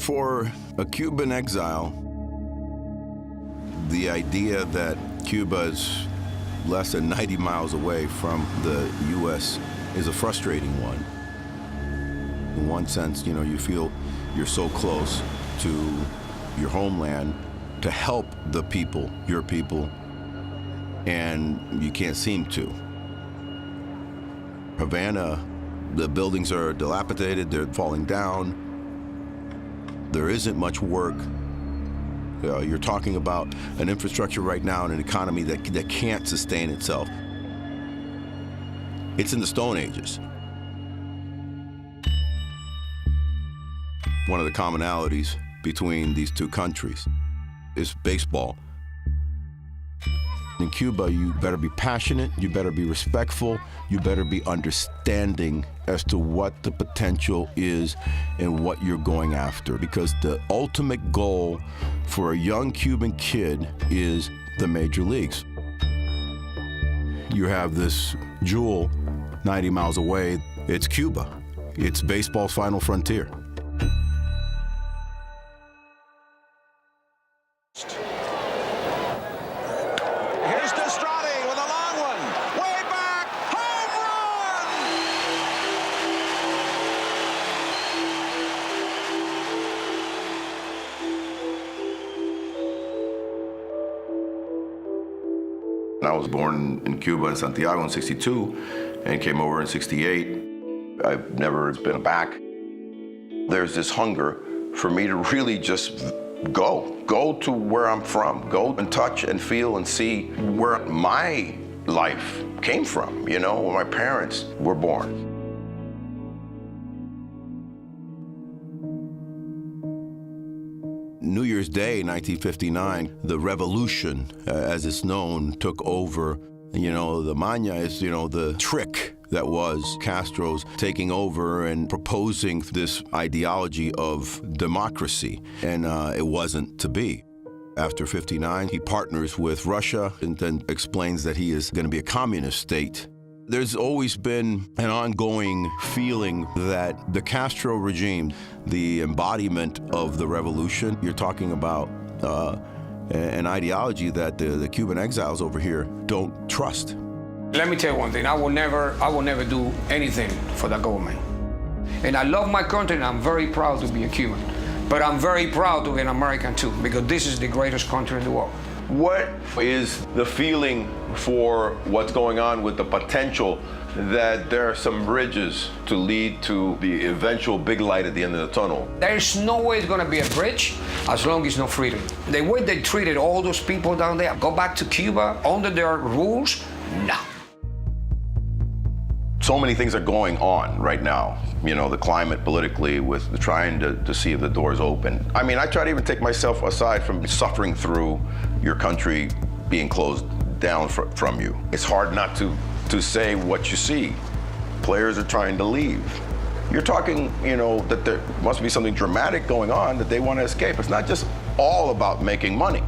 For a Cuban exile, the idea that Cuba is less than 90 miles away from the U.S. is a frustrating one. In one sense, you feel you're so close to your homeland to help the people, your people, and you can't seem to. Havana, the buildings are dilapidated, they're falling down. There isn't much work. You're talking about an infrastructure right now and an economy that can't sustain itself. It's in the Stone Ages. One of the commonalities between these two countries is baseball. In Cuba, you better be passionate, you better be respectful, you better be understanding as to what the potential is and what you're going after. Because the ultimate goal for a young Cuban kid is the major leagues. You have this jewel 90 miles away. It's Cuba. It's baseball's final frontier. I was born in Cuba, in Santiago, in '62, and came over in '68. I've never been back. There's this hunger for me to really just go to where I'm from, go and touch and feel and see where my life came from, where my parents were born. New Year's Day, 1959, the revolution, as it's known, took over. The maña is, the trick that was Castro's taking over and proposing this ideology of democracy, and it wasn't to be. After '59, he partners with Russia and then explains that he is going to be a communist state. There's always been an ongoing feeling that the Castro regime, the embodiment of the revolution, you're talking about an ideology that the Cuban exiles over here don't trust. Let me tell you one thing, I will never do anything for the government. And I love my country and I'm very proud to be a Cuban. But I'm very proud to be an American too, because this is the greatest country in the world. What is the feeling for what's going on with the potential that there are some bridges to lead to the eventual big light at the end of the tunnel? There's no way it's going to be a bridge as long as no freedom. The way they treated all those people down there, go back to Cuba under their rules, no. So many things are going on right now. The climate politically with trying to see if the door's open. I mean, I try to even take myself aside from suffering through your country being closed down from you. It's hard not to say what you see. Players are trying to leave. You're talking, that there must be something dramatic going on that they want to escape. It's not just all about making money.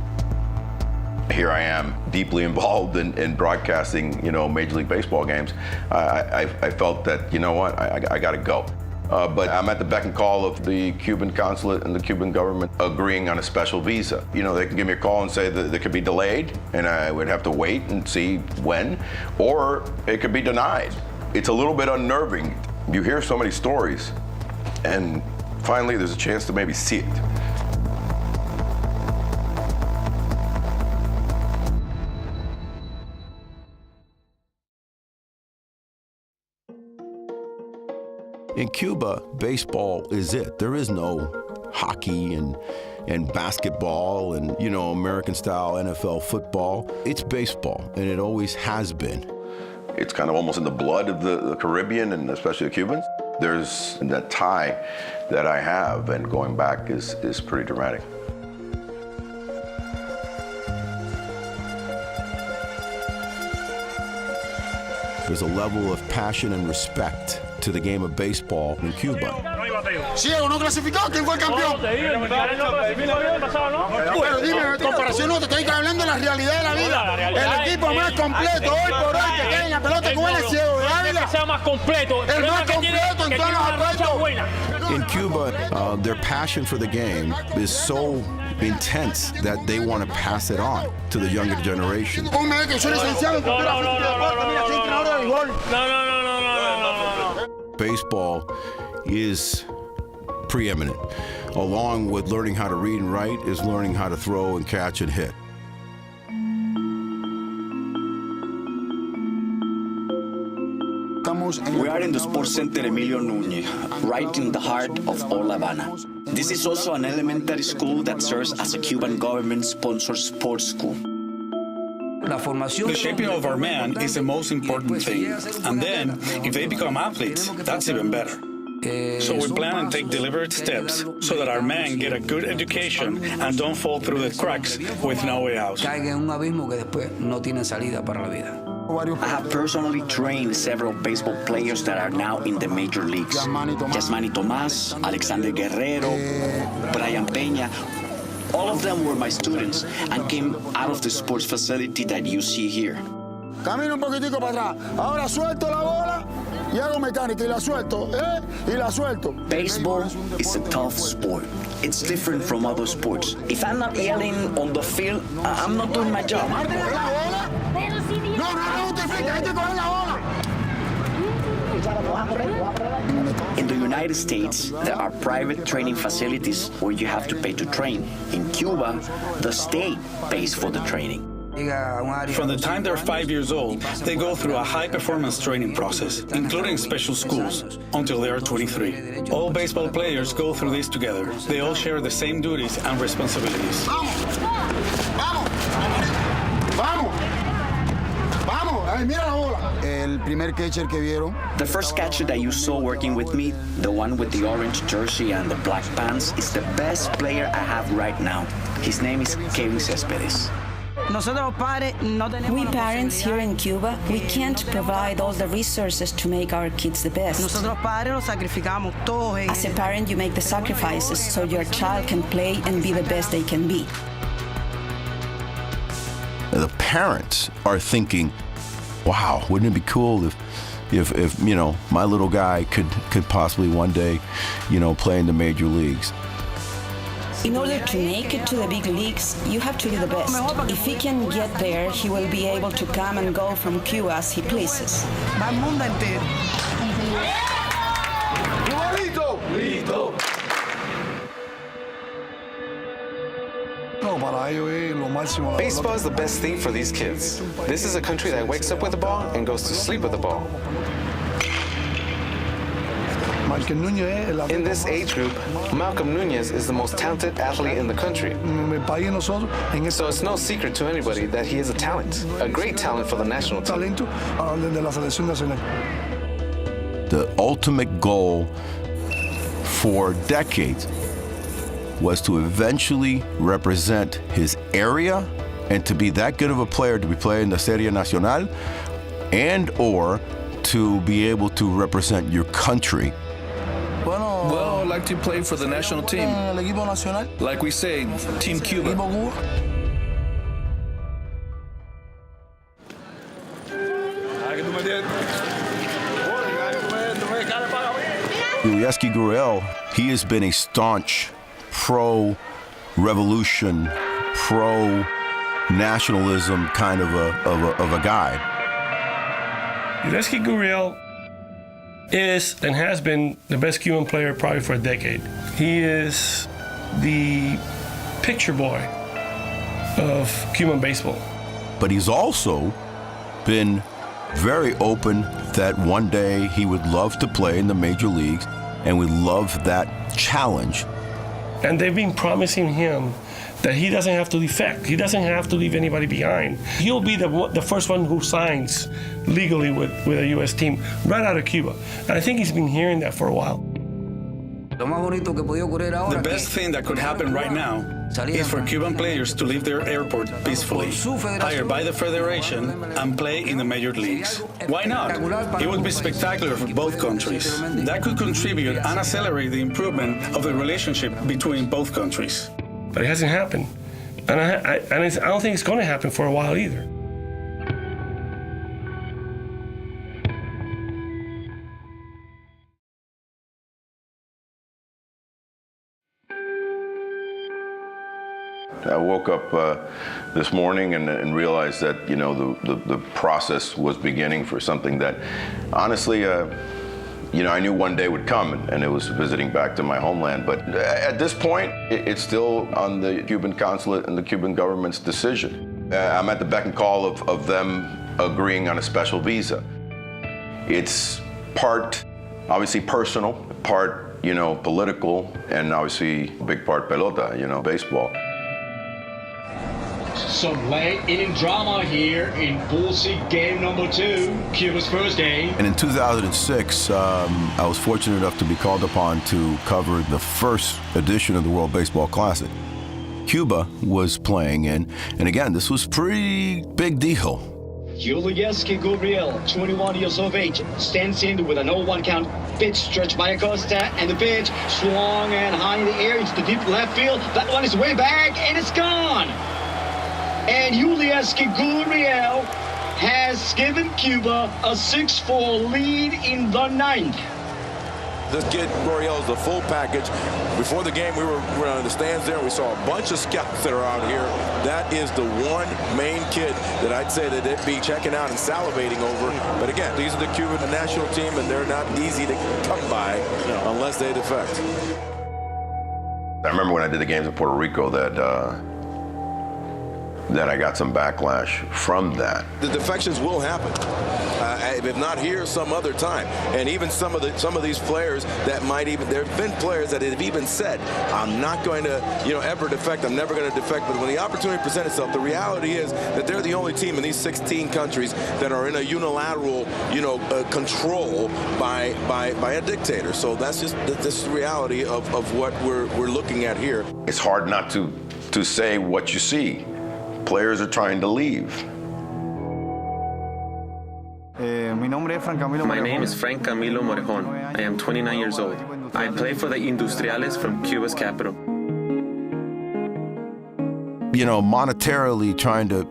Here I am, deeply involved in broadcasting, Major League Baseball games. I felt that, I got to go. But I'm at the beck and call of the Cuban consulate and the Cuban government agreeing on a special visa. They can give me a call and say that it could be delayed, and I would have to wait and see when, or it could be denied. It's a little bit unnerving. You hear so many stories, and finally there's a chance to maybe see it. In Cuba, baseball is it. There is no hockey and basketball and, American-style NFL football. It's baseball, and it always has been. It's kind of almost in the blood of the Caribbean, and especially the Cubans. There's that tie that I have, and going back is pretty dramatic. There's a level of passion and respect to the game of baseball in Cuba. ¿Ciego no clasificó? ¿Quién fue el campeón? Pero dime, en comparación, no te estoy hablando de la realidad de la vida. El equipo más completo hoy por hoy que tiene en la pelota cubana es Ciego de Ávila. Que sea más completo. El más completo en todos los aspectos. In Cuba, their passion for the game is so intense that they want to pass it on to the younger generation. Un mes que soy licenciado en cultura física y deporte, mira, soy entrenador de béisbol. No. Baseball is preeminent. Along with learning how to read and write is learning how to throw and catch and hit. We are in the Sports Center Emilio Núñez, right in the heart of all La Habana. This is also an elementary school that serves as a Cuban government-sponsored sports school. The shaping of our man is the most important thing. And then, if they become athletes, that's even better. So we plan and take deliberate steps so that our men get a good education and don't fall through the cracks with no way out. I have personally trained several baseball players that are now in the major leagues. Yasmani Tomás, Alexander Guerrero, Brian Peña. All of them were my students and came out of the sports facility that you see here. Camino un poquitico para atrás. Ahora suelto la bola y hago mecánica y la suelto, y la suelto. Baseball is a tough sport. It's different from other sports. If I'm not yelling on the field, I'm not doing my job. In the United States, there are private training facilities where you have to pay to train. In Cuba, the state pays for the training. From the time they're 5 years old, they go through a high-performance training process, including special schools, until they are 23. All baseball players go through this together. They all share the same duties and responsibilities. El primer catcher que vieron. The first catcher that you saw working with me, the one with the orange jersey and the black pants, is the best player I have right now. His name is Kevin Céspedes. We parents here in Cuba, we can't provide all the resources to make our kids the best. As a parent, you make the sacrifices so your child can play and be the best they can be. The parents are thinking, wow, wouldn't it be cool if you know, my little guy could possibly one day, you know, play in the major leagues. In order to make it to the big leagues, you have to be the best. If he can get there, he will be able to come and go from Cuba as he pleases. Baseball is the best thing for these kids. This is a country that wakes up with the ball and goes to sleep with the ball. In this age group, Malcolm Núñez is the most talented athlete in the country. So it's no secret to anybody that he is a talent, a great talent for the national team. The ultimate goal for decades was to eventually represent his area and to be that good of a player to be playing in the Serie Nacional and or to be able to represent your country. Well, I'd like to play for the national team. Like we say, Team Cuba. Yurievsky Gurriel, he has been a staunch pro-revolution, pro-nationalism kind of a guy. Yurievsky Gurriel is and has been the best Cuban player probably for a decade. He is the picture boy of Cuban baseball. But he's also been very open that one day he would love to play in the major leagues and would love that challenge. And they've been promising him that he doesn't have to defect. He doesn't have to leave anybody behind. He'll be the first one who signs legally with a U.S. team right out of Cuba. And I think he's been hearing that for a while. The best thing that could happen right now is for Cuban players to leave their airport peacefully, hired by the federation, and play in the major leagues. Why not? It would be spectacular for both countries. That could contribute and accelerate the improvement of the relationship between both countries. But it hasn't happened. And I don't think it's going to happen for a while either. I woke up this morning and realized that, you know, the process was beginning for something that, honestly, you know, I knew one day would come, and it was visiting back to my homeland. But at this point, it's still on the Cuban consulate and the Cuban government's decision. I'm at the beck and call of them agreeing on a special visa. It's part, obviously, personal, part, you know, political, and obviously a big part pelota, you know, baseball. Some late inning drama here in Pool C game number 2, Cuba's first game. And in 2006, I was fortunate enough to be called upon to cover the first edition of the World Baseball Classic. Cuba was playing in, and again, this was pretty big deal. Yulieski Gurriel, 21 years of age, stands in with an 0-1 count. Pitch stretched by Acosta, and the pitch swung and high in the air into the deep left field. That one is way back, and it's gone. And Yulieski Gurriel has given Cuba a 6-4 lead in the 9th. This kid, Gurriel, is the full package. Before the game, we were on the stands there, and we saw a bunch of scouts that are out here. That is the one main kid that I'd say that they'd be checking out and salivating over. But again, these are the Cuban national team, and they're not easy to come by unless they defect. I remember when I did the games in Puerto Rico that I got some backlash from that. The defections will happen, if not here, some other time. And even some of these players that might even, there have been players that have even said, I'm not going to, you know, ever defect. I'm never going to defect. But when the opportunity presents itself, the reality is that they're the only team in these 16 countries that are in a unilateral, you know, control by a dictator. So that's just this reality of what we're looking at here. It's hard not to say what you see. Players are trying to leave. My name is Frank Camilo Morejon. I am 29 years old. I play for the Industriales from Cuba's capital. You know, monetarily trying to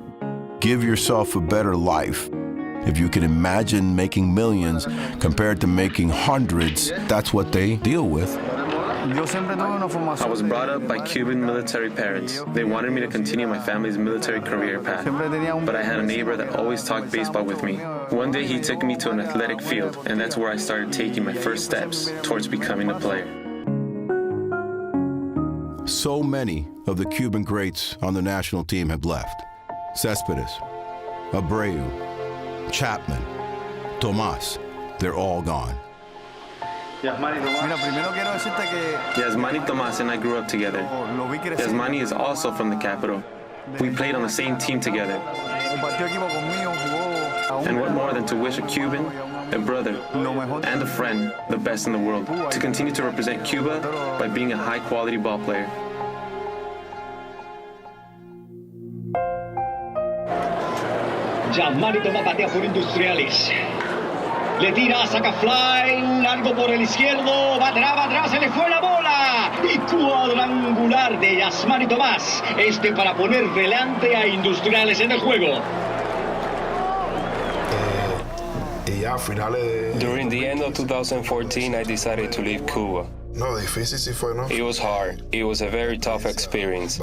give yourself a better life. If you can imagine making millions compared to making hundreds, that's what they deal with. I was brought up by Cuban military parents. They wanted me to continue my family's military career path. But I had a neighbor that always talked baseball with me. One day he took me to an athletic field, and that's where I started taking my first steps towards becoming a player. So many of the Cuban greats on the national team have left. Cespedes, Abreu, Chapman, Tomas, they're all gone. Yasmani Tomas and I grew up together. Yasmani is also from the capital. We played on the same team together. And what more than to wish a Cuban, a brother, and a friend the best in the world, to continue to represent Cuba by being a high-quality ball player. Yasmani Tomas batea por Industriales. Le tira, saca fly, largo por el izquierdo, va atrás, se le fue la bola. Y cuadrangular de Yasmani Tomás. Para poner delante a Industriales en el juego. During the end of 2014, I decided to leave Cuba. It was hard. It was a very tough experience.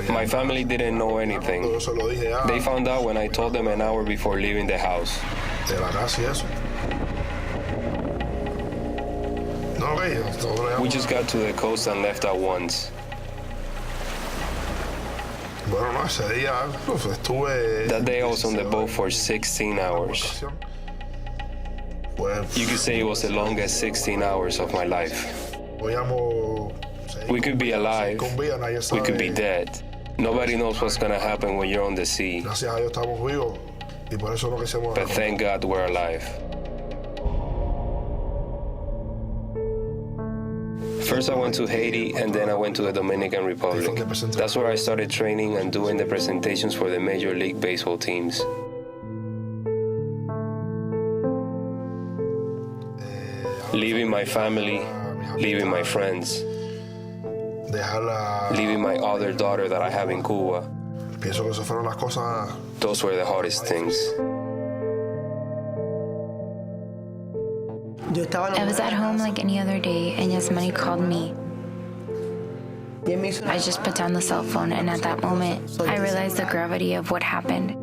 My family didn't know anything. They found out when I told them an hour before leaving the house. We just got to the coast and left at once. That day I was on the boat for 16 hours. You could say it was the longest 16 hours of my life. We could be alive, we could be dead. Nobody knows what's going to happen when you're on the sea. But thank God we're alive. First I went to Haiti, and then I went to the Dominican Republic. That's where I started training and doing the presentations for the Major League Baseball teams. Leaving my family, leaving my friends, leaving my other daughter that I have in Cuba. Those were the hardest things. I was at home like any other day, and Yasmani called me. I just put down the cell phone, and at that moment, I realized the gravity of what happened.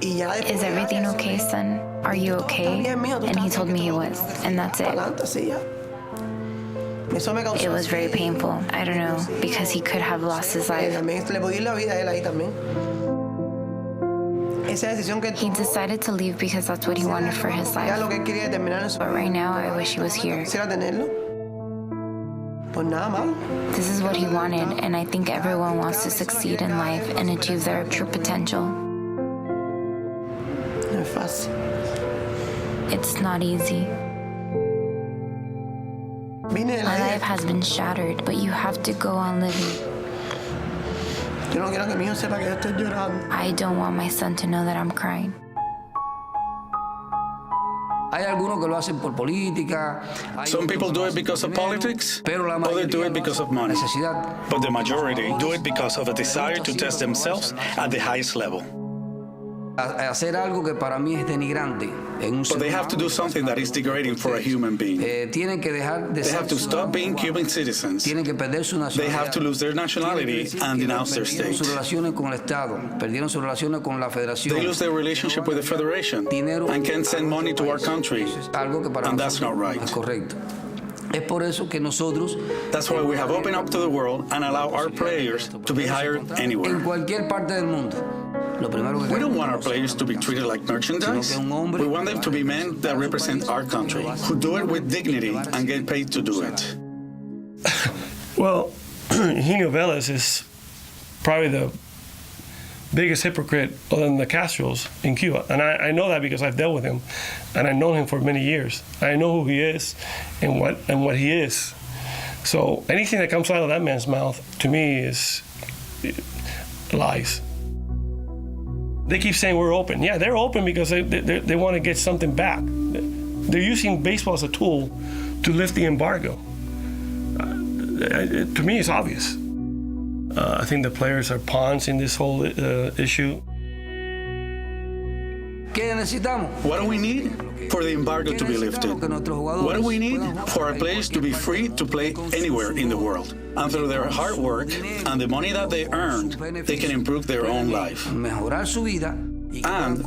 Is everything okay, son? Are you okay? And he told me he was, and that's it. It was very painful. I don't know, because he could have lost his life. He decided to leave because that's what he wanted for his life. But right now, I wish he was here. This is what he wanted, and I think everyone wants to succeed in life and achieve their true potential. It's not easy. My life has been shattered, but you have to go on living. I don't want my son to know that I'm crying. Some people do it because of politics, others do it because of money. But the majority do it because of a desire to test themselves at the highest level. But they have to do something that is degrading for a human being. They have to stop being Cuban citizens. They have to lose their nationality and denounce their state. They lose their relationship with the federation and can't send money to our country, and that's not right. That's why we have opened up to the world and allow our players to be hired anywhere. We don't want our players to be treated like merchandise. We want them to be men that represent our country, who do it with dignity and get paid to do it. Well, Eugenio Vélez is probably the biggest hypocrite other than the Castros in Cuba. And I know that because I've dealt with him, and I've known him for many years. I know who he is and what he is. So anything that comes out of that man's mouth, to me, is lies. They keep saying we're open. Yeah, they're open because they want to get something back. They're using baseball as a tool to lift the embargo. To me, it's obvious. I think the players are pawns in this whole issue. What do we need? For the embargo to be lifted. What do we need? For our players to be free to play anywhere in the world. And through their hard work and the money that they earned, they can improve their own life. And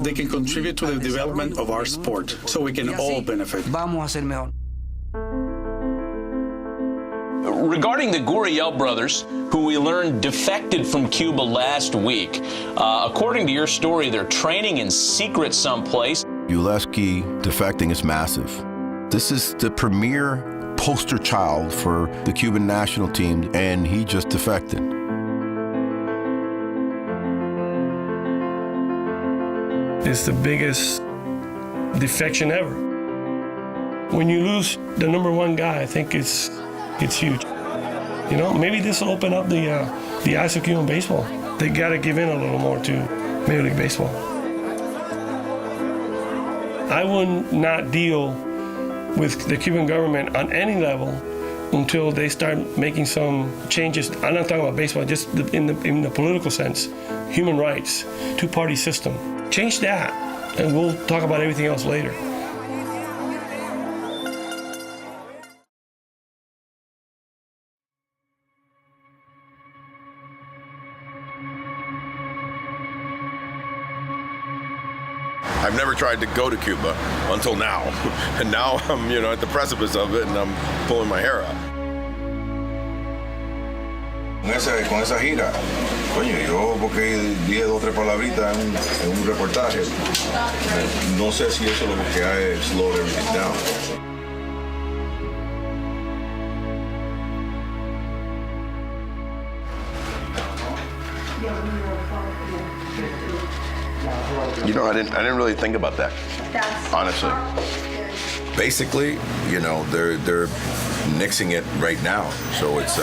they can contribute to the development of our sport, so we can all benefit. Regarding the Gurriel brothers, who we learned defected from Cuba last week, according to your story, they're training in secret someplace. Yulesky defecting is massive. This is the premier poster child for the Cuban national team, and he just defected. It's the biggest defection ever. When you lose the number one guy, I think it's huge. You know, maybe this will open up the eyes of Cuban baseball. They got to give in a little more to Major League Baseball. I would not deal with the Cuban government on any level until they start making some changes. I'm not talking about baseball, just in the political sense. Human rights, two-party system. Change that, and we'll talk about everything else later. I've never tried to go to Cuba until now. And now I'm, at the precipice of it, and I'm pulling my hair out. Con esa gira, coño, yo porque dije 2 o 3 palabritas en un reportaje, no sé si eso lo que hay es slow everything down. You know, I didn't really think about that, honestly. Basically, you know, they're nixing it right now, so it's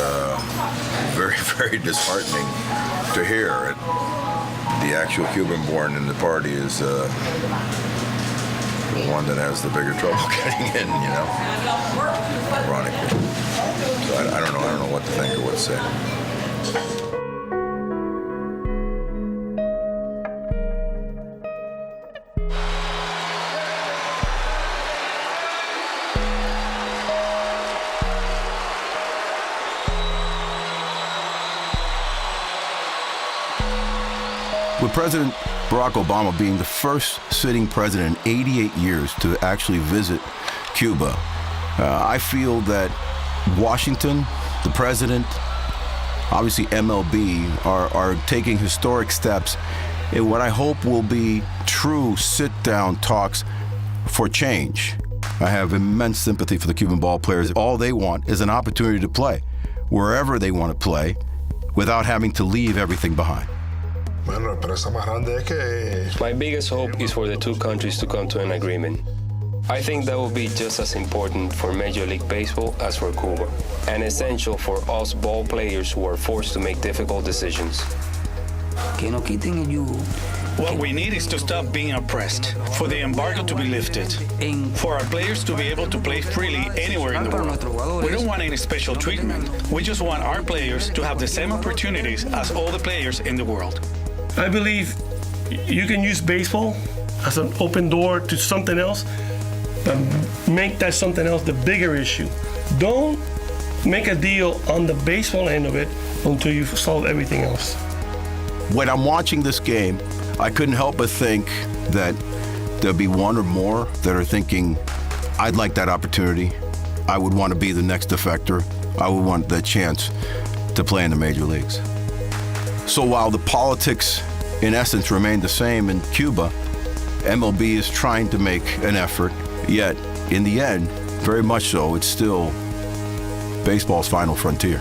very, very disheartening to hear. The actual Cuban-born in the party is the one that has the bigger trouble getting in, you know, ironically. So I don't know what to think or what to say. With President Barack Obama being the first sitting president in 88 years to actually visit Cuba, I feel that Washington, the president, obviously MLB, are taking historic steps in what I hope will be true sit-down talks for change. I have immense sympathy for the Cuban ball players. All they want is an opportunity to play wherever they want to play without having to leave everything behind. My biggest hope is for the two countries to come to an agreement. I think that will be just as important for Major League Baseball as for Cuba, and essential for us ball players who are forced to make difficult decisions. What we need is to stop being oppressed, for the embargo to be lifted, for our players to be able to play freely anywhere in the world. We don't want any special treatment. We just want our players to have the same opportunities as all the players in the world. I believe you can use baseball as an open door to something else, but make that something else the bigger issue. Don't make a deal on the baseball end of it until you've solved everything else. When I'm watching this game, I couldn't help but think that there'll be one or more that are thinking, I'd like that opportunity. I would want to be the next defector. I would want that chance to play in the major leagues. So while the politics, in essence, remain the same in Cuba, MLB is trying to make an effort, yet, in the end, very much so, it's still baseball's final frontier.